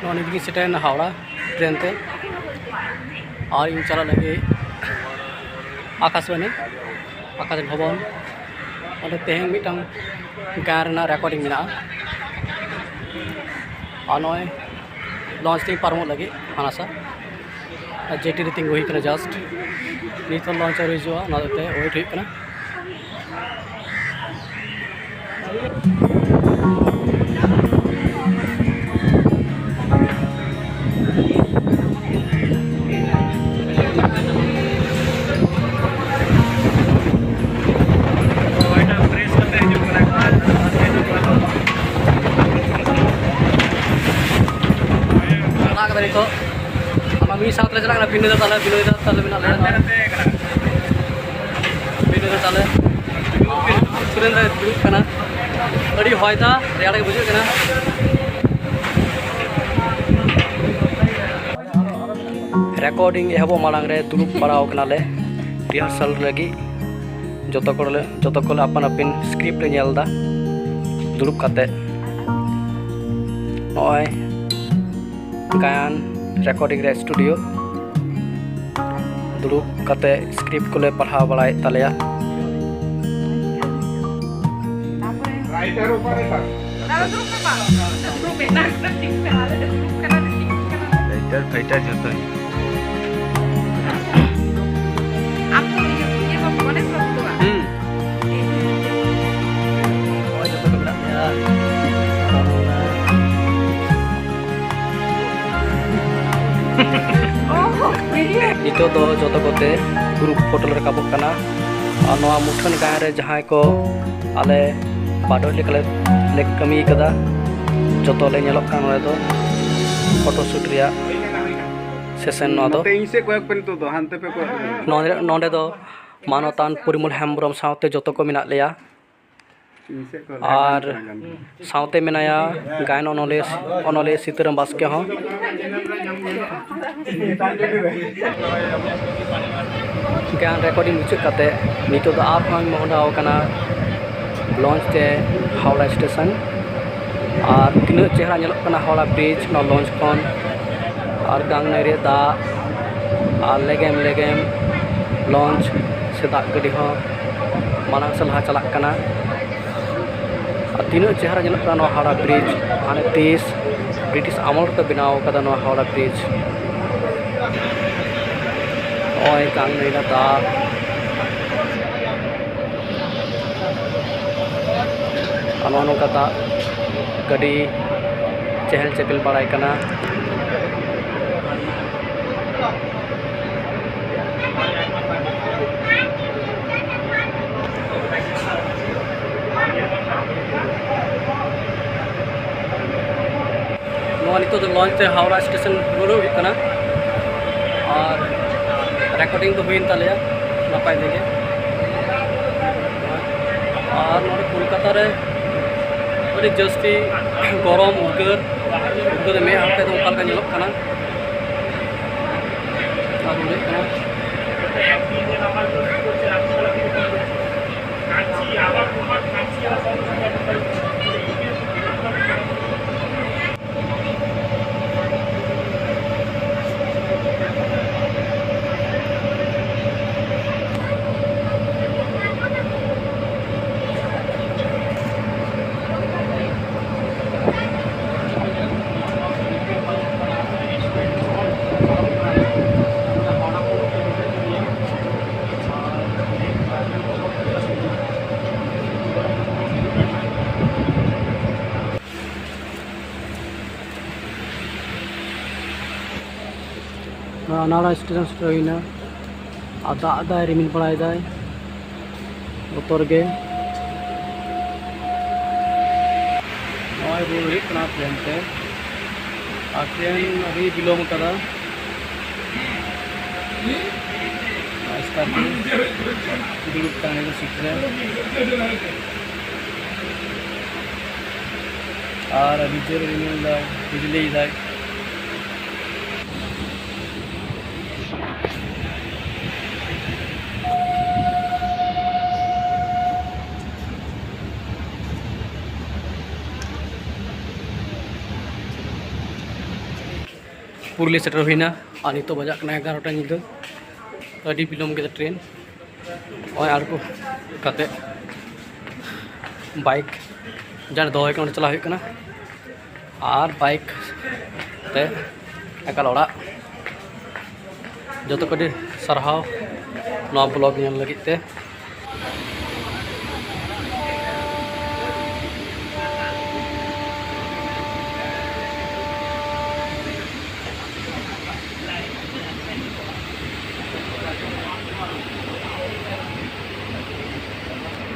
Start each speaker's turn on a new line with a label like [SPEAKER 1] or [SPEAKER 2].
[SPEAKER 1] non सेटेन Howrah train ते और इन चला लगे आकाशवाणी आकाश भवन और तेहन मिटंग गान रेकर्डिंग में और नॉय लॉन्च तीन पारमो लगे हानासा जेटी रे तिंगु हुई जस्ट नित लॉन्च हिजुआ नाते वेट हुई तो मी साथ ले चला बिनु ताले सुरेंद्र दुरुब कना अड़ी होयता रेड़ा के बुझे कना रेकॉर्डिंग एहबो मालांग रे दुरुब पड़ाव कना ले रिहर्सल लगी जतो को अपन अपन स्क्रिप्ट नेलदा दुरुब काते नय गायन रेकॉर्डिंग रे स्टूडियो दुरुब काते स्क्रिप्ट को ले पढ़ाव बड़ाय तालेया राइटर ऊपर है राइटर फाइटर जतो आप तो ये बने सब तो ओए जतो को बड़ा नितो दो जतो कोते ग्रुप फोटो रकाबो कना और नवा मुठन गाय रे जहां को आले बाडो ले कमी कदा जतो ले नेलो कान दो फोटो शूट रिया सेशन नो दो तेई से कोयक पेन तो हानते पे को नोंडे दो मानवतान परिमल हेम्ब्रम सावते जतो को मिना लेया और सावते मेनाया गायन अनले सीताराम बास्के हो गान रेकॉर्डिंग मुचाद काते नितो दो आप हम मोहडाव कना लॉन्च ते हावड़ा स्टेशन और तीन चेहरा नेलोग कना हावड़ा ब्रिज ना लॉन्च खन और गांग नरे दा और लेगेम लॉन्च से दा गडी हो मालांग से लहा चला कना और तीन चेहरा नेलोग कना हावड़ा ब्रिज हाने 30 ब्रिटिश आमल को बनाव कदा नो हावड़ा ब्रिज ओय गांग नरे दा अनो कता गडी चहल चपल बड़ाई कना नितो तो लॉन्च ते हावड़ा स्टेशन रुड़ो कना और रेकॉर्डिंग तो हुईन तालेया नपाय देगे और नोडे कोलकाता रे अभी जस्ती गरम उद्गार मे हाथे तो उनका नेलोग कना नाड़ा स्टेशन सेटरना और दादा रिमिल बड़ा बतर के ट्रेन ते और ट्रेन अभी विलोम कदा दुरुब काने सीट और अभी जोर रिमिल बिजली पुरली सेटर हुईना और नितो बजा 11टा नींद अभी बिलोम के ट्रेन और आड़को कते बाइक जान दो चला हुई और बाइक ते एकाल ओड़ा जो को सारहाव ब्लॉग लगे